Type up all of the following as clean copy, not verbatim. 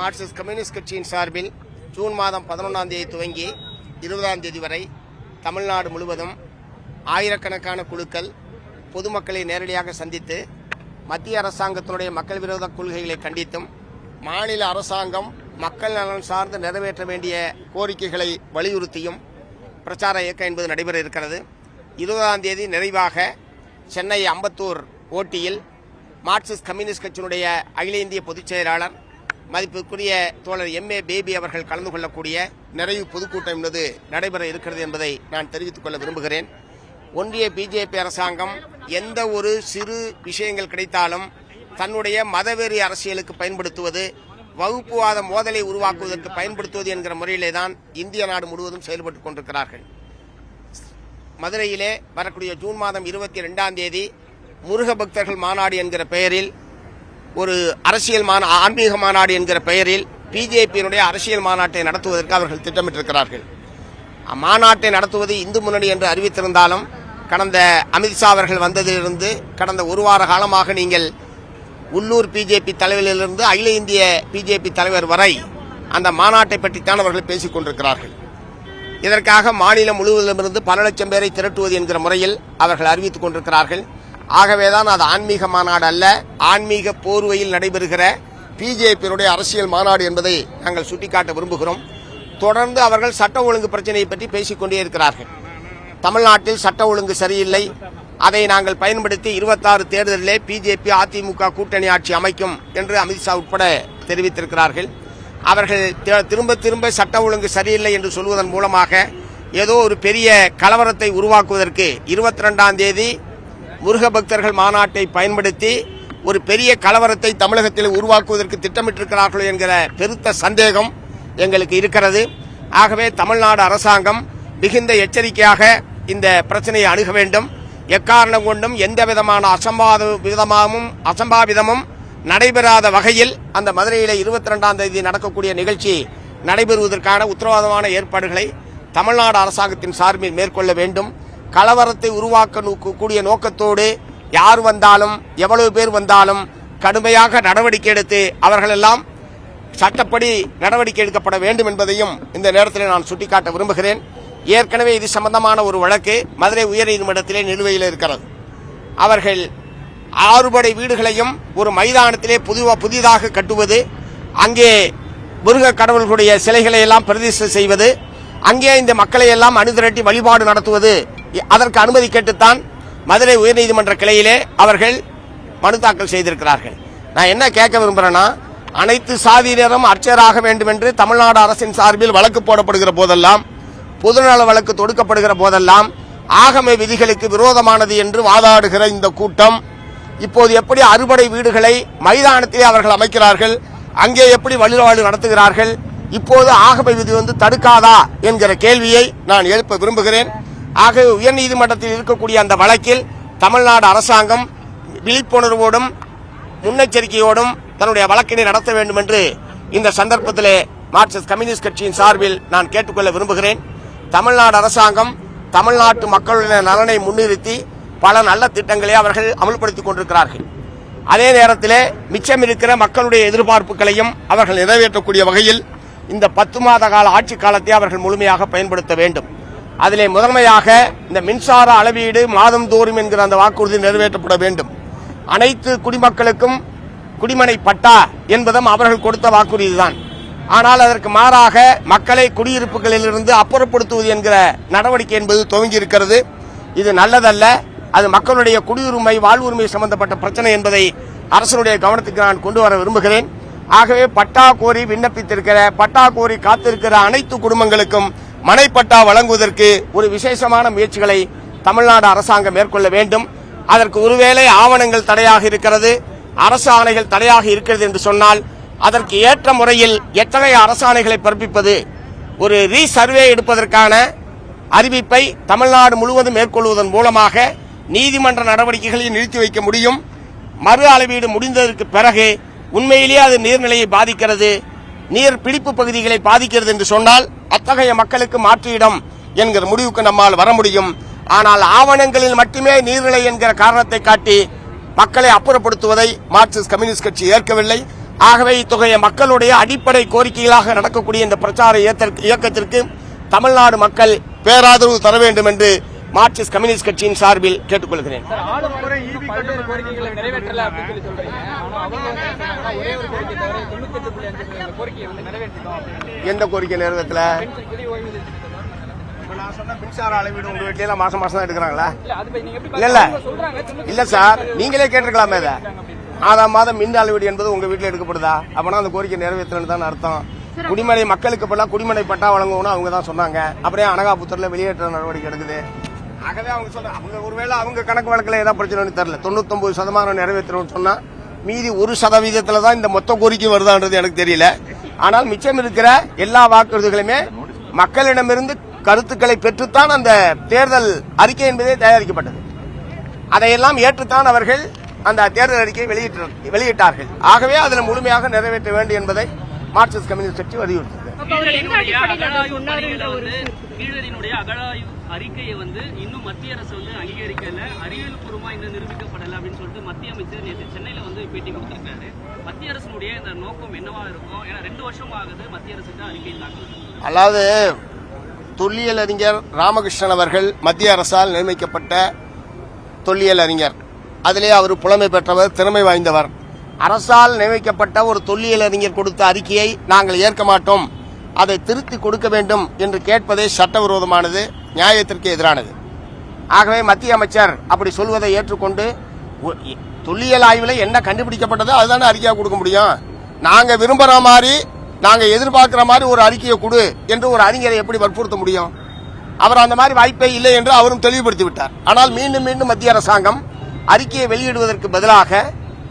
Marxist communist கட்சியின் சார்பில் June மாதம் 11ஆம் தேதி துவங்கி 20ஆம் தேதி வரை தமிழ்நாடு முழுவதும் ஆயிரக்கணக்கான குழுக்கள் பொதுமக்களை நேரடியாக சந்தித்து மத்திய அரசாங்கத்தினுடைய மக்கள் விரோத கொள்கைகளை கண்டித்தும் மாநில அரசாங்கம் மக்கள் நலன் சார்ந்து நிறைவேற்ற வேண்டிய கோரிக்கைகளை வலியுறுத்தியும் பிரச்சார இயக்கம் என்பது நடைபெற இருக்கிறது. 20ஆம் தேதி நிறைவாக சென்னை அம்பத்தூர் ஓட்டியில் மார்க்சிஸ்ட் கம்யூனிஸ்ட் கட்சியினுடைய அகில இந்திய பொதுச் செயலாளர் மதிப்புக்குரிய தோழர் M.A. பேபி அவர்கள் கலந்து கொள்ளக்கூடிய நிறைவு பொதுக்கூட்டம் என்பது நடைபெற இருக்கிறது என்பதை நான் தெரிவித்துக் கொள்ள விரும்புகிறேன். ஒன்றிய பிஜேபி அரசாங்கம் எந்த ஒரு சிறு விஷயங்கள் கிடைத்தாலும் தன்னுடைய மதவெறி அரசியலுக்கு பயன்படுத்துவது, வகுப்புவாத மோதலை உருவாக்குவதற்கு பயன்படுத்துவது என்கிற முறையிலே தான் இந்திய நாடு முழுவதும் செயல்பட்டுக் கொண்டிருக்கிறார்கள். மதுரையிலே வரக்கூடிய ஜூன் மாதம் 22ஆம் தேதி முருக பக்தர்கள் மாநாடு என்கிற பெயரில் ஒரு அரசியல் ஆன்மீக மாநாடு என்கிற பெயரில் பிஜேபியினுடைய அரசியல் மாநாட்டை நடத்துவதற்கு அவர்கள் திட்டமிட்டிருக்கிறார்கள். மாநாட்டை நடத்துவது இந்து முன்னணி என்று அறிவித்திருந்தாலும் கடந்த அமித்ஷா அவர்கள் வந்ததிலிருந்து கடந்த ஒரு வார காலமாக நீங்கள் உள்ளூர் பிஜேபி தலைவரிலிருந்து அகில இந்திய பிஜேபி தலைவர் வரை அந்த மாநாட்டை பற்றித்தான் அவர்கள் பேசிக் கொண்டிருக்கிறார்கள். இதற்காக மாநிலம் முழுவதிலுமிருந்து பல லட்சம் பேரை திரட்டுவது என்கிற முறையில் அவர்கள் அறிவித்துக் கொண்டிருக்கிறார்கள். ஆகவேதான் அது ஆன்மீக மாநாடு அல்ல, ஆன்மீக போர்வையில் நடைபெறுகிற பிஜேபியினுடைய அரசியல் மாநாடு என்பதை நாங்கள் சுட்டிக்காட்ட விரும்புகிறோம். தொடர்ந்து அவர்கள் சட்ட ஒழுங்கு பிரச்சனையை பற்றி பேசிக்கொண்டே இருக்கிறார்கள். தமிழ்நாட்டில் சட்ட ஒழுங்கு சரியில்லை, அதை நாங்கள் பயன்படுத்தி 26 தேர்தலிலே பிஜேபி அதிமுக கூட்டணி ஆட்சி அமைக்கும் என்று அமித்ஷா உட்பட தெரிவித்திருக்கிறார்கள். அவர்கள் திரும்ப திரும்ப சட்ட ஒழுங்கு சரியில்லை என்று சொல்வதன் மூலமாக ஏதோ ஒரு பெரிய கலவரத்தை உருவாக்குவதற்கு 22ஆம் தேதி முருக பக்தர்கள் மாநாட்டை பயன்படுத்தி ஒரு பெரிய கலவரத்தை தமிழகத்தில் உருவாக்குவதற்கு திட்டமிட்டிருக்கிறார்கள் என்கிற பெருத்த சந்தேகம் எங்களுக்கு இருக்கிறது. ஆகவே தமிழ்நாடு அரசாங்கம் மிகுந்த எச்சரிக்கையாக இந்த பிரச்சனையை அணுக வேண்டும். எக்காரணம் கொண்டும் எந்த விதமான அசம்பாவிதமும் நடைபெறாத வகையில் அந்த மதுரையிலே 22ஆம் தேதி நடக்கக்கூடிய நிகழ்ச்சி நடைபெறுவதற்கான உத்தரவாதமான ஏற்பாடுகளை தமிழ்நாடு அரசாங்கத்தின் சார்பில் மேற்கொள்ள வேண்டும். கலவரத்தை உருவாக்கக்கூடிய நோக்கத்தோடு யார் வந்தாலும் எவ்வளவு பேர் வந்தாலும் கடுமையாக நடவடிக்கை எடுத்து அவர்களெல்லாம் சட்டப்படி நடவடிக்கை எடுக்கப்பட வேண்டும் என்பதையும் இந்த நேரத்தில் நான் சுட்டிக்காட்ட விரும்புகிறேன். ஏற்கனவே இது சம்பந்தமான ஒரு வழக்கு மதுரை உயர்நீதிமன்றத்திலே நிலுவையில் இருக்கிறது. அவர்கள் 6 படை வீடுகளையும் ஒரு மைதானத்திலே புதிதாக கட்டுவது, அங்கே முருக கடவுள்களுடைய சிலைகளை எல்லாம் பிரதிஷ்டை செய்வது, அங்கே இந்த மக்களை எல்லாம் அணிதிரட்டி வழிபாடு நடத்துவது, அதற்கு அனுமதி கேட்டுத்தான் மதுரை உயர்நீதிமன்ற கிளையிலே அவர்கள் மனு தாக்கல் செய்திருக்கிறார்கள். நான் என்ன கேட்க விரும்புகிறேன்னா, அனைத்து சாதியினரும் அர்ச்சகராக வேண்டும் என்று தமிழ்நாடு அரசின் சார்பில் வழக்கு போடப்படுகிற போதெல்லாம், பொதுநல வழக்கு தொடுக்கப்படுகிற போதெல்லாம் ஆகம விதிகளுக்கு விரோதமானது என்று வாதாடுகிற இந்த கூட்டம் இப்போது எப்படி அறுபடை வீடுகளை மைதானத்திலே அவர்கள் அமைக்கிறார்கள், அங்கே எப்படி வழிபாடு நடத்துகிறார்கள், இப்போது ஆகம விதி தடுக்காதா என்கிற கேள்வியை நான் எழுப்ப விரும்புகிறேன். ஆகவே உயர்நீதிமன்றத்தில் இருக்கக்கூடிய அந்த வழக்கில் தமிழ்நாடு அரசாங்கம் விழிப்புணர்வோடும் முன்னெச்சரிக்கையோடும் தன்னுடைய வழக்கினை நடத்த வேண்டும் என்று இந்த சந்தர்ப்பத்திலே மார்க்சிஸ்ட் கம்யூனிஸ்ட் கட்சியின் சார்பில் நான் கேட்டுக்கொள்ள விரும்புகிறேன். தமிழ்நாடு அரசாங்கம் தமிழ்நாட்டு மக்களுடைய நலனை முன்னிறுத்தி பல நல்ல திட்டங்களை அவர்கள் அமல்படுத்திக் கொண்டிருக்கிறார்கள். அதே நேரத்தில் மிச்சம் இருக்கிற மக்களுடைய எதிர்பார்ப்புகளையும் அவர்கள் நிறைவேற்றக்கூடிய வகையில் இந்த 10 மாத கால ஆட்சி காலத்தை அவர்கள் முழுமையாக பயன்படுத்த வேண்டும். அதிலே முதன்மையாக இந்த மின்சார அளவீடு மாதந்தோறும் என்கிற அந்த வாக்குறுதி நிறைவேற்றப்பட வேண்டும். அனைத்து குடிமக்களுக்கும் குடிமனை பட்டா என்பதும் அவர்கள் கொடுத்த வாக்குறுதிதான். ஆனால் அதற்கு மாறாக மக்களை குடியிருப்புகளிலிருந்து அப்புறப்படுத்துவது என்கிற நடவடிக்கை என்பது துவங்கி இருக்கிறது. இது நல்லதல்ல. அது மக்களுடைய குடியுரிமை வாழ்வுரிமை சம்பந்தப்பட்ட பிரச்சனை என்பதை அரசனுடைய கவனத்துக்கு நான் கொண்டு வர விரும்புகிறேன். ஆகவே பட்டா கோரி விண்ணப்பித்திருக்கிற, பட்டா கோரி காத்திருக்கிற அனைத்து குடும்பங்களுக்கும் மனைப்பட்டா வழங்குவதற்கு ஒரு விசேஷமான முயற்சிகளை தமிழ்நாடு அரசாங்கம் மேற்கொள்ள வேண்டும். அதற்கு ஒருவேளை ஆவணங்கள் தடையாக இருக்கிறது, அரசு ஆணைகள் தடையாக இருக்கிறது என்று சொன்னால் அதற்கு ஏற்ற முறையில் எத்தகைய அரசாணைகளை பிறப்பிப்பது, ஒரு ரீசர்வே எடுப்பதற்கான அறிவிப்பை தமிழ்நாடு முழுவதும் மேற்கொள்வதன் மூலமாக நீதிமன்ற நடவடிக்கைகளை நிறுத்தி வைக்க முடியும். மறு அளவீடு முடிந்ததற்கு பிறகு உண்மையிலேயே அது நீர்நிலையை பாதிக்கிறது, நீர் பிடிப்பு பகுதிகளை பாதிக்கிறது என்று சொன்னால் அத்தகைய மக்களுக்கு மாற்று இடம் என்கிற முடிவுக்கு நம்மால் வர முடியும். ஆனால் ஆவணங்களில் மட்டுமே நீர்நிலை என்கிற காரணத்தை காட்டி மக்களை அப்புறப்படுத்துவதை மார்க்சிஸ்ட் கம்யூனிஸ்ட் கட்சி ஏற்கவில்லை. ஆகவே இத்தகைய மக்களுடைய அடிப்படை கோரிக்கைகளாக நடக்கக்கூடிய இந்த பிரச்சார இயக்கத்திற்கு தமிழ்நாடு மக்கள் பேராதரவு தர வேண்டும் என்று மார்க்சிஸ்ட் கம்யூனிஸ்ட் கட்சியின் சார்பில் கேட்டுக்கொள்கிறேன். எந்த கோரிக்கை நிறைவேற்றல? மின்சார அளவீடு உங்க வீட்டில மாசம் மாசம் தான் எடுக்கிறாங்களா? இல்ல சார், நீங்களே கேட்டிருக்கலாமே. மாதம் மின் அளவீடு என்பது உங்க வீட்டில் எடுக்கப்படுதா? அப்பனா அந்த கோரிக்கை நிறைவேற்றலன்னு தான் அர்த்தம். குடிமனை மக்களுக்கு குடிமனை பட்டா வழங்கணும் அவங்க தான் சொன்னாங்க. அப்படியே அனகாபுத்தூர்ல வெளியேற்ற நடவடிக்கை எடுக்குது. ஆகவே அவங்க சொல்றாங்க, ஒருவேளை அவங்க கணக்கு வழக்கில் ஏதாவது பிரச்சனைன்னு தெரியல. 99% நிறைவேற்றணும்னு சொன்னா மீதி 1% தான் இந்த மொத்த கோரிக்கை வருதான்றது எனக்கு தெரியல. ஆனால் மிச்சம் இருக்கிற எல்லா வாக்குறுதிகளுமே மக்களிடமிருந்து கருத்துக்களை பெற்றுத்தான் அந்த தேர்தல் அறிக்கை என்பதே தயாரிக்கப்பட்டது. அதையெல்லாம் ஏற்றுத்தான் அவர்கள் அந்த தேர்தல் அறிக்கையை வெளியிட்டார்கள். ஆகவே அதில் முழுமையாக நிறைவேற்ற வேண்டும் என்பதை மார்க்சிஸ்ட் கம்யூனிஸ்ட் கட்சி வலியுறுத்தியது. கீழடியினுடைய அகழாய்வு அறிக்கையை இன்னும் மத்திய அரசு அங்கீகரிக்கல, அறிவியல் பூர்வமா இன்னும் நிரூபிக்கப்படல அப்படின்னு சொல்லிட்டு மத்திய அமைச்சர் நேற்று சென்னையில பேட்டி கொடுத்திருக்காரு. மத்திய அரசுடைய இந்த நோக்கம் என்னவா இருக்கும்? ஏன்னா 2 வருஷம் ஆகுது மத்திய அரசுக்கு அறிக்கை தாக்கல். அதாவது தொல்லியல் அறிஞர் ராமகிருஷ்ணன் அவர்கள் மத்திய அரசால் நியமிக்கப்பட்ட தொல்லியல் அறிஞர். அதிலே அவர் புலமை பெற்றவர், திறமை வாய்ந்தவர். அரசால் நியமிக்கப்பட்ட ஒரு தொல்லியல் அறிஞர் கொடுத்த அறிக்கையை நாங்கள் ஏற்க மாட்டோம், அதை திருத்தி கொடுக்க வேண்டும் என்று கேட்பதே சட்டவிரோதமானது, நியாயத்திற்கு எதிரானது. ஆகவே மத்திய அமைச்சர் அப்படி சொல்வதை ஏற்றுக்கொண்டு தொல்லியல் ஆய்வில் என்ன கண்டுபிடிக்கப்பட்டதோ அதுதானே அறிக்கையாக கொடுக்க முடியும். நாங்க விரும்புற மாதிரி, நாங்க எதிர்பார்க்கிற மாதிரி ஒரு அறிக்கையை கொடு என்று ஒரு அறிஞரை எப்படி வற்புறுத்த முடியும்? அவர் அந்த மாதிரி வாய்ப்பே இல்லை என்று அவரும் தெளிவுபடுத்தி விட்டார். ஆனால் மீண்டும் மீண்டும் மத்திய அரசாங்கம் அறிக்கையை வெளியிடுவதற்கு பதிலாக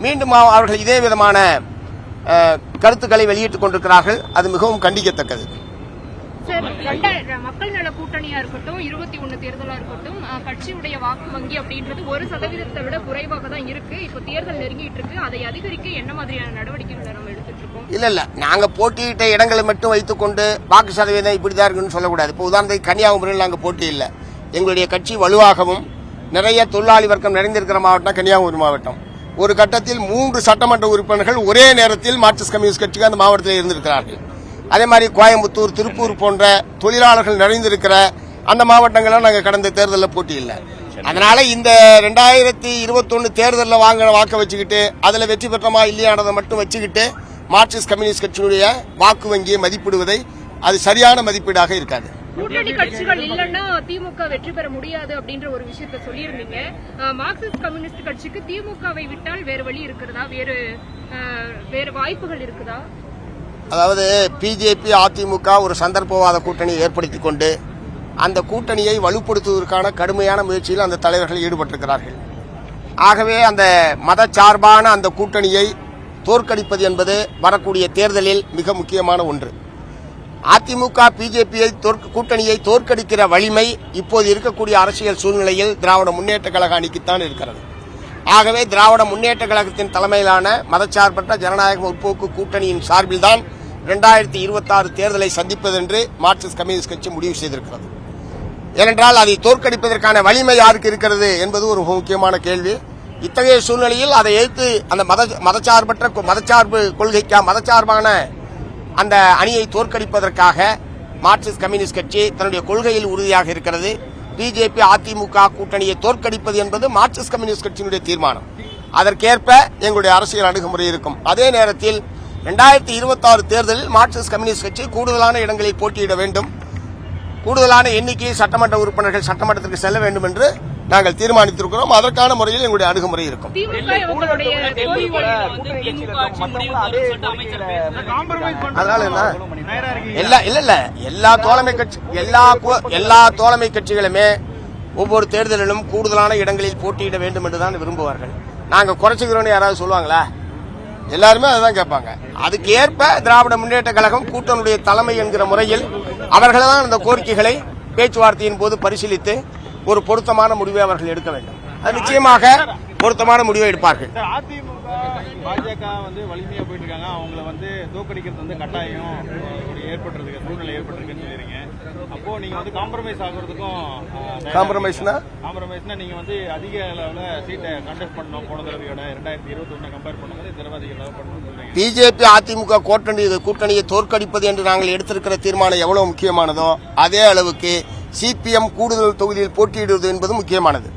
மீண்டும் அவர்கள் இதே விதமான கருத்துக்களை வெளியிட்டுக் கொண்டிருக்கிறார்கள். அது மிகவும் கண்டிக்கத்தக்கது. மக்கள் நல கூட்டணியா இருக்கட்டும், 21 தேர்தலா இருக்கட்டும், கட்சியுடைய வாக்கு வங்கி அப்படின்றது 1% விட குறைவாக தான் இருக்கு. இப்ப தேர்தல் நெருங்கிட்டு இருக்கு. அதை அதிகரிக்க என்ன மாதிரியான நடவடிக்கைகளை நம்ம எடுத்துட்டு இருக்கோம்? இல்ல நாங்க போட்டியிட்ட இடங்களை மட்டும் வைத்துக் கொண்டு வாக்கு சதவீதம் இப்படிதான் இருக்குன்னு சொல்லக்கூடாது. இப்போ உதாரணத்துக்கு கன்னியாகுமரியில் நாங்க போட்டி இல்லை. எங்களுடைய கட்சி வலுவாகவும் நிறைய தொழிலாளி வர்க்கம் நிறைந்திருக்கிற மாவட்டம் கன்னியாகுமரி மாவட்டம். ஒரு கட்டத்தில் 3 சட்டமன்ற உறுப்பினர்கள் ஒரே நேரத்தில் மார்க்சிஸ்ட் கம்யூனிஸ்ட் கட்சிக்கு அந்த மாவட்டத்தில் இருந்திருக்கிறார்கள். அதே மாதிரி கோயம்புத்தூர், திருப்பூர் போன்ற தொழிலாளர்கள் நிறைந்திருக்கிற அந்த மாவட்டங்களில் நாங்கள் கடந்த தேர்தலில் போட்டி இல்லை. அதனால இந்த 2021 தேர்தலில் வாங்கின வாக்கை வச்சுக்கிட்டு அதில் வெற்றி பெற்றமா இல்லையானதை மட்டும் வச்சுக்கிட்டு மார்க்சிஸ்ட் கம்யூனிஸ்ட் கட்சியினுடைய வாக்கு வங்கியை மதிப்பிடுவதை அது சரியான மதிப்பீடாக இருக்காது. கூட்டணி கட்சிகள் இல்லைன்னா திமுக வெற்றி பெற முடியாது அப்படின்ற ஒரு விஷயத்த சொல்லியிருந்தீங்க. மார்க்சிஸ்ட் கம்யூனிஸ்ட் கட்சிக்கு திமுகவை விட்டால் வேறு வழி இருக்கிறதா? வேறு வாய்ப்புகள் இருக்குதா? அதாவது பிஜேபி, அதிமுக ஒரு சந்தர்ப்பவாத கூட்டணியை ஏற்படுத்திக் கொண்டு அந்த கூட்டணியை வலுப்படுத்துவதற்கான கடுமையான முயற்சியில் அந்த தலைவர்கள் ஈடுபட்டிருக்கிறார்கள். ஆகவே அந்த மதச்சார்பான அந்த கூட்டணியை தோற்கடிப்பது என்பது வரக்கூடிய தேர்தலில் மிக முக்கியமான ஒன்று. அதிமுக பிஜேபியை கூட்டணியை தோற்கடிக்கிற வலிமை இப்போது இருக்கக்கூடிய அரசியல் சூழ்நிலையில் திராவிட முன்னேற்ற கழக அணிக்குத்தான் இருக்கிறது. ஆகவே திராவிட முன்னேற்ற கழகத்தின் தலைமையிலான மதச்சார்பற்ற ஜனநாயக முற்போக்கு கூட்டணியின் சார்பில்தான் 2026 தேர்தலை சந்திப்பது என்று மார்க்சிஸ்ட் கம்யூனிஸ்ட் கட்சி முடிவு செய்திருக்கிறது. ஏனென்றால் அதை தோற்கடிப்பதற்கான வலிமை யாருக்கு இருக்கிறது என்பது ஒரு முக்கியமான கேள்வி. இத்தகைய சூழ்நிலையில் அதை எதிர்த்து அந்த மதச்சார்பு கொள்கைக்கு மதச்சார்பான அந்த அணியை தோற்கடிப்பதற்காக மார்க்சிஸ்ட் கம்யூனிஸ்ட் கட்சி தன்னுடைய கொள்கையில் உறுதியாக இருக்கிறது. பிஜேபி, அதிமுக கூட்டணியை தோற்கடிப்பது என்பது மார்க்சிஸ்ட் கம்யூனிஸ்ட் கட்சியினுடைய தீர்மானம். அதற்கேற்ப எங்களுடைய அரசியல் அணுகுமுறை இருக்கும். அதே நேரத்தில் 2026 தேர்தலில் மார்க்சிஸ்ட் கம்யூனிஸ்ட் கட்சி கூடுதலான இடங்களில் போட்டியிட வேண்டும், கூடுதலான எண்ணிக்கையில் சட்டமன்ற உறுப்பினர்கள் சட்டமன்றத்திற்கு செல்ல வேண்டும் என்று நாங்கள் தீர்மானித்திருக்கிறோம். அதற்கான முறையில் எங்களுடைய அணுகுமுறை இருக்கும். அதனால எல்லா தோழமை கட்சிகளுமே ஒவ்வொரு தேர்தலிலும் கூடுதலான இடங்களில் போட்டியிட வேண்டும் என்றுதான் விரும்புவார்கள். நாங்க குறைச்சுக்கிறோன்னு யாராவது சொல்லுவாங்களா? எல்லாருமே அதுதான் கேட்பாங்க. அதுக்கு ஏற்ப திராவிட முன்னேற்ற கழகம் கூட்டணியுடைய தலைமை என்கிற முறையில் அவர்கள்தான் அந்த கோரிக்கைகளை பேச்சுவார்த்தையின் போது பரிசீலித்து ஒரு பொருத்தமான முடிவை அவர்கள் எடுக்க வேண்டும். அது நிச்சயமாக பொருத்தமான முடிவை எடுப்பார்கள். சார், அதிமுக பாஜக வந்து வலிமையா போயிட்டு இருக்காங்க. அவங்கள வந்து தோக்கடிக்கிறது வந்து கட்டாயம் ஒரு ஏற்பட்டிருக்கு, சூழ்நிலை ஏற்பட்டிருக்குன்னு சொல்லிடுறீங்க. அப்போ நீங்க வந்து காம்ப்ரமைஸ் ஆகுறதுக்கும் காம்ப்ரமைஸ்னா நீங்க வந்து அதிக அளவுல சீட்டை கண்டெஸ்ட் பண்ணணும். போன தடவையோட 2021 கம்பேர் பண்ணும்போது இந்த தடவை அதிக அளவு பண்ணணும்னு சொல்றீங்க. பிஜேபி அதிமுக கூட்டணியை தோற்கடிப்பது என்று நாங்கள் எடுத்திருக்கிற தீர்மானம் எவ்வளவு முக்கியமானதோ அதே அளவுக்கு சிபிஎம் கூடுதல் தொகுதியில் போட்டியிடுவது என்பது முக்கியமானது.